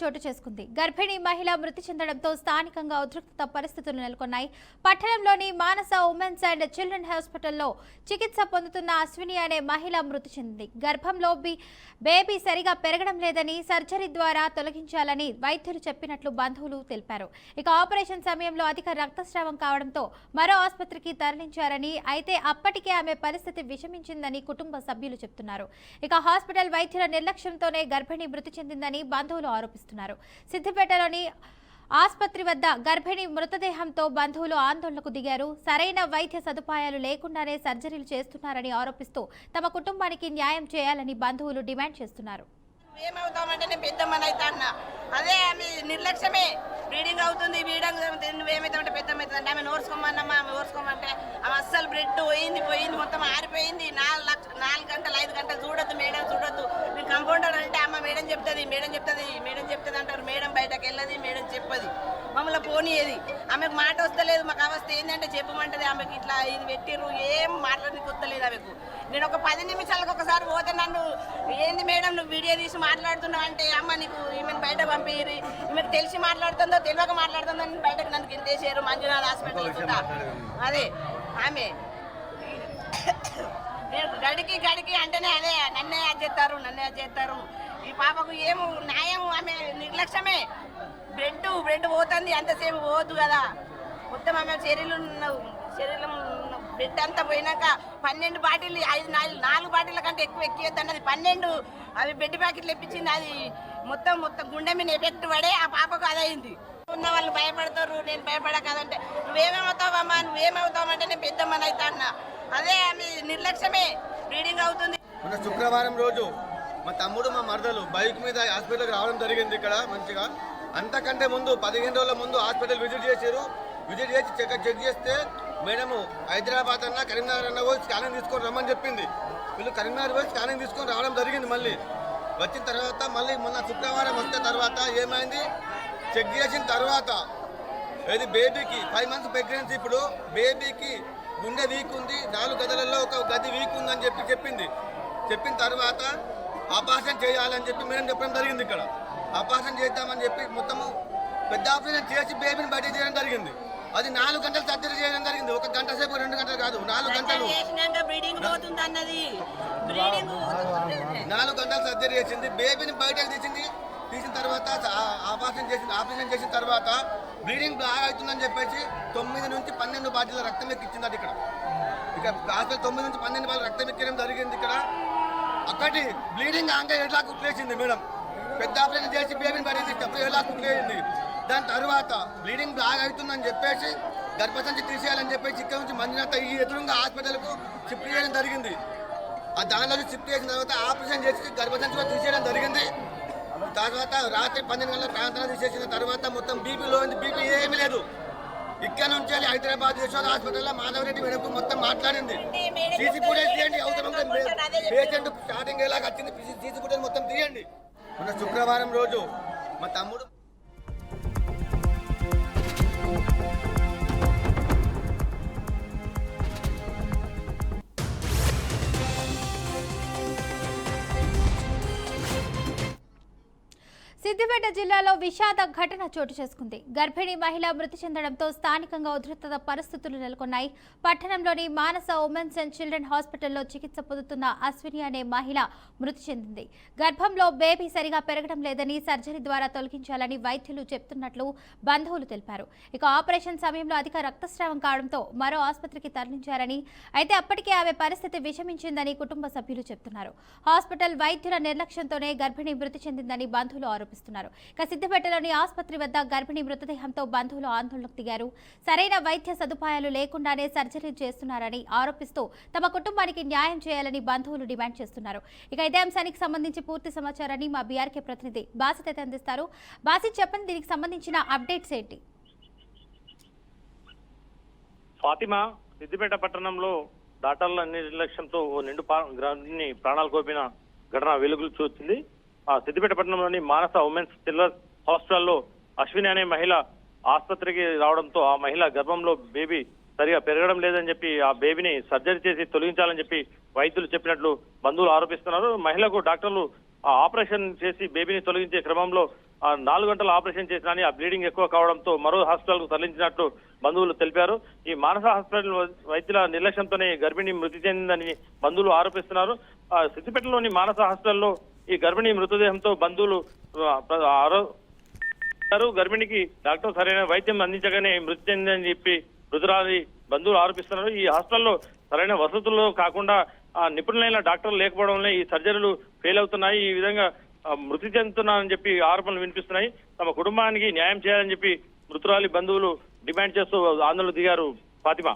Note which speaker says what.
Speaker 1: చోటు చేసుకుంది. గర్భిణీ మహిళ మృతి చెందడంతో స్థానికంగా ఉద్రిక్తత పరిస్థితులు నెలకొన్నాయి. పట్టణంలోని మానస ఉమెన్స్ అండ్ చిల్డ్రన్ హాస్పిటల్లో చికిత్స పొందుతున్న అశ్విని అనే మహిళ మృతి చెందింది. గర్భంలో బేబీ సరిగా పెరగడం లేదని సర్జరీ ద్వారా తొలగించాలని వైద్యులు చెప్పినట్లు బంధువులు తెలిపారు. ఇక ఆపరేషన్ సమయంలో అధిక రక్తస్రావం కావడంతో మరో ఆసుపత్రికి తరలించారని, అయితే అప్పటికే ఆమె పరిస్థితి విషమించిందని కుటుంబ సభ్యులు చెప్తున్నారు. ఇక హాస్పిటల్ వైద్యుల నిర్లక్ష్యంతోనే గర్భిణి మృతి చెందిందని బంధువులు ఆరోపిస్తున్నారు. సిద్దిపేటలోని ఆసుపత్రి వద్ద గర్భిణి మృతదేహంతో బంధువులు ఆందోళనకు దిగారు. సరైన వైద్య సదుపాయాలు లేకుండానే సర్జరీలు చేస్తున్నారని ఆరోపిస్తూ తమ కుటుంబానికి న్యాయం చేయాలని బంధువులు డిమాండ్ చేస్తున్నారు.
Speaker 2: ఏమవుతామంటే నేను పెద్దమ్మనైతే అన్న అదే ఆమె నిర్లక్ష్యమే. బ్లీడింగ్ అవుతుంది, నువ్వేమవుతామంటే పెద్దమ్మవుతుంది. ఆమె ఓర్చుకోమన్నమ్మా, ఆమె ఓర్చుకోమంటే ఆమె అస్సలు బ్లడ్ పోయింది మొత్తం ఆరిపోయింది. 4 గంటలు 5 గంటలు చూడొద్దు మేడం, చూడొద్దు. నేను కంపౌండర్ అంటే అమ్మ మేడం చెప్తుంది అంటారు. మేడం బయటకు వెళ్ళదు, మేడం చెప్పది, మమ్మల్ని పోనీయేది. ఆమెకు మాట వస్తలేదు. మాకు అవస్థ ఏంటంటే చెప్పమంటది. ఆమెకి ఇట్లా ఇది పెట్టిర్రు, ఏం మాట్లాడడానికి వస్తలేదు ఆమెకు. నేను ఒక 10 నిమిషాలకు ఒకసారి పోతే నన్ను ఏంది మేడం నువ్వు వీడియో తీసి మాట్లాడుతున్నావు అంటే, అమ్మ నీకు ఈమెను బయట పంపిరి, ఈమెకు తెలిసి మాట్లాడుతుందో తెలియక మాట్లాడుతుందో బయటకు నన్ను కిందేసారు మంజునాథ్ హాస్పిటల్ కూడా. అదే ఆమె నేను గడికి అంటేనే అదే నన్నే అది చేస్తారు. ఈ పాపకు ఏమో న్యాయం, ఆమె నిర్లక్ష్యమే. బ్లడ్ పోతుంది, అంతసేపు పోవద్దు కదా. మొత్తం ఆమె శరీరం బ్లడ్ అంతా పోయినాక 12 బాటిల్ 4 బాటిల్ కంటే ఎక్కువ ఎక్కియొద్దు అన్నది. 12 అవి బెడ్ ప్యాకెట్లు ఎప్పించింది. అది మొత్తం గుండె మీద ఎఫెక్ట్ పడే ఆ పాపకు అదయింది. ఉన్న వాళ్ళు భయపడతారు, నేను భయపడ కదంటే నువ్వేమవుతావమ్మా, నువ్వేమవుతావంటే నేను పెద్దమ్మనైతే అన్న అదే ఆమె నిర్లక్ష్యమే. బ్లీడింగ్ అవుతుంది.
Speaker 3: మొన్న శుక్రవారం రోజు మా తమ్ముడు మా మరదలు బైక్ మీద హాస్పిటల్కి రావడం జరిగింది. ఇక్కడ మంచిగా అంతకంటే ముందు 15 రోజుల ముందు హాస్పిటల్ విజిట్ చేశారు. విజిట్ చేసి చెక్ చేస్తే మేడము హైదరాబాద్ అన్న కరీంనగర్ అన్న పోయి స్కానింగ్ తీసుకొని రమ్మని చెప్పింది. వీళ్ళు కరీంనగర్ పోయి స్కానింగ్ తీసుకొని రావడం జరిగింది. మళ్ళీ వచ్చిన తర్వాత మళ్ళీ మొన్న శుక్రవారం వస్తే తర్వాత ఏమైంది, చెక్ చేసిన తర్వాత ఇది బేబీకి 5 మంత్స్ ప్రెగ్నెన్సీ. ఇప్పుడు బేబీకి గుండె వీక్ ఉంది, 4 గదులలో ఒక గది వీక్ ఉందని చెప్పింది. చెప్పిన తర్వాత ఆపరేషన్ చేయాలని చెప్పి మేడం చెప్పడం జరిగింది. ఇక్కడ ఆపరేషన్ చేద్దామని చెప్పి మొత్తము పెద్ద ఆపరేషన్ చేసి బేబీని బయట చేయడం జరిగింది. అది 4 గంటలు సర్జరీ చేయడం జరిగింది. 1 గంట సేపు 2 గంటలు కాదు, 4 గంటలు 4 గంటలు సర్జరీ చేసింది. బేబీని బయటకు తీసిన తర్వాత ఆపరేషన్ చేసిన తర్వాత బ్లీడింగ్ బాగా అవుతుందని చెప్పేసి 9 నుంచి 12 బాటిల్ రక్తం ఎక్కించింది. అది ఇక్కడ హాస్పిటల్ 9 నుంచి 12 బాటిల్ రక్తం ఎక్కడం జరిగింది. ఇక్కడ అక్కడి బ్లీడింగ్ ఆంగా ఎలా కుట్లేసింది మేడం. పెద్ద ఆపరేషన్ చేసి బేబీని బయట తీసేటప్పుడు ఎలా కుట్లేసింది. దాని తర్వాత బ్లీడింగ్ బాగా అవుతుందని చెప్పేసి గర్భసంచి తీసేయాలని చెప్పేసి ఇక్కడ నుంచి మంజునాథ ఈ ఎదురుగా హాస్పిటల్కు షిఫ్ట్ చేయడం జరిగింది. ఆ దానిలో షిఫ్ట్ చేసిన తర్వాత ఆపరేషన్ చేసి గర్భసంచి కూడా తీసేయడం జరిగింది. తర్వాత రాత్రి 12 గంటల ప్రాంతాలు తీసేసిన తర్వాత మొత్తం బీపీలో ఉంది. బీపీ ఏమీ లేదు. ఇక్కడ నుంచి హైదరాబాద్ యశోద హాస్పిటల్లో మాధవరెడ్డి మేడం మొత్తం మాట్లాడింది. సీసీ ఫుటేజ్ తీయండి, అవసరం పేషెంట్ స్టార్టింగ్ ఎలాగ వచ్చింది సీసీ ఫుటేజ్ మొత్తం తీయండి. మొన్న శుక్రవారం రోజు మా తమ్ముడు
Speaker 1: సిద్దిపేట జిల్లాలో విషాద ఘటన చోటు చేసుకుంది. గర్భిణీ మహిళ మృతి చెందడంతో స్థానికంగా ఉద్రిక్తత పరిస్థితులు నెలకొన్నాయి. పట్టణంలోని మానస ఉమెన్స్ అండ్ చిల్డ్రన్ హాస్పిటల్లో చికిత్స పొందుతున్న అశ్విని అనే మహిళ మృతి చెందింది. గర్భంలో బేబీ సరిగా పెరగడం లేదని సర్జరీ ద్వారా తొలగించాలని వైద్యులు చెప్తున్నట్లు బంధువులు తెలిపారు. ఇక ఆపరేషన్ సమయంలో అధిక రక్తస్రావం కావడంతో మరో ఆసుపత్రికి తరలించారని, అయితే అప్పటికే ఆమె పరిస్థితి విషమించిందని కుటుంబ సభ్యులు చెప్తున్నారు. హాస్పిటల్ వైద్యుల నిర్లక్ష్యంతోనే గర్భిణి మృతి చెందిందని బంధువులు ఆరోపిస్తున్నారు. ఇక సిద్దిపేటలోని ఆసుపత్రి వద్ద గర్భిణీ మృతదేహంతో బంధువులు ఆందోళనకు దిగారు. సరైన వైద్య సదుపాయాలు లేకుండానే సర్జరీ చేస్తున్నారని ఆరోపిస్తూ తమ కుటుంబానికి న్యాయం చేయాలని బంధువులు డిమాండ్ చేస్తున్నారు. ఇక ఇదే అంశానికి సంబంధించి పూర్తి సమాచారాన్ని మా బీఆర్కే ప్రతినిధి బాసిత్ అయితే అందిస్తారు. బాసిత్, చెప్పండి, దీనికి సంబంధించిన అప్డేట్స్ ఏంటి?
Speaker 4: ఫాతిమా, సిద్దిపేట పట్టణంలో డాక్టర్ల నిర్లక్ష్యంతో నిండు ప్రాణాలు కోల్పోయిన ఘటన వెలుగులు చూస్తుంది. సిద్దిపేట పట్టణంలోని మానస ఉమెన్స్ చిల్డ్రన్స్ హాస్పిటల్లో అశ్విని అనే మహిళ ఆసుపత్రికి రావడంతో ఆ మహిళ గర్భంలో బేబీ సరిగా పెరగడం లేదని చెప్పి ఆ బేబీని సర్జరీ చేసి తొలగించాలని చెప్పి వైద్యులు చెప్పినట్లు బంధువులు ఆరోపిస్తున్నారు. మహిళకు డాక్టర్లు ఆపరేషన్ చేసి బేబీని తొలగించే క్రమంలో 4 గంటలు ఆపరేషన్ చేసినా ఆ బ్లీడింగ్ ఎక్కువ కావడంతో మరో హాస్పిటల్ కు తరలించినట్లు బంధువులు తెలిపారు. ఈ మానస హాస్పిటల్ వైద్యుల నిర్లక్ష్యంతోనే గర్భిణి మృతి చెందిందని బంధువులు ఆరోపిస్తున్నారు. సిద్దిపేటలోని మానస హాస్పిటల్లో ఈ గర్భిణి మృతదేహంతో బంధువులు గర్భిణికి డాక్టర్ సరైన వైద్యం అందించగానే మృతి చెందిందని చెప్పి మృతురాలి బంధువులు ఆరోపిస్తున్నారు. ఈ హాస్పిటల్లో సరైన వసతులు కాకుండా నిపుణులైన డాక్టర్లు లేకపోవడంలో ఈ సర్జరీలు ఫెయిల్ అవుతున్నాయి. ఈ విధంగా మృతి చెందుతున్నారని చెప్పి ఆరోపణలు వినిపిస్తున్నాయి. తమ కుటుంబానికి న్యాయం చేయాలని చెప్పి మృతురాలి బంధువులు డిమాండ్ చేస్తూ ఆందోళన దిగారు. ఫాతిమా.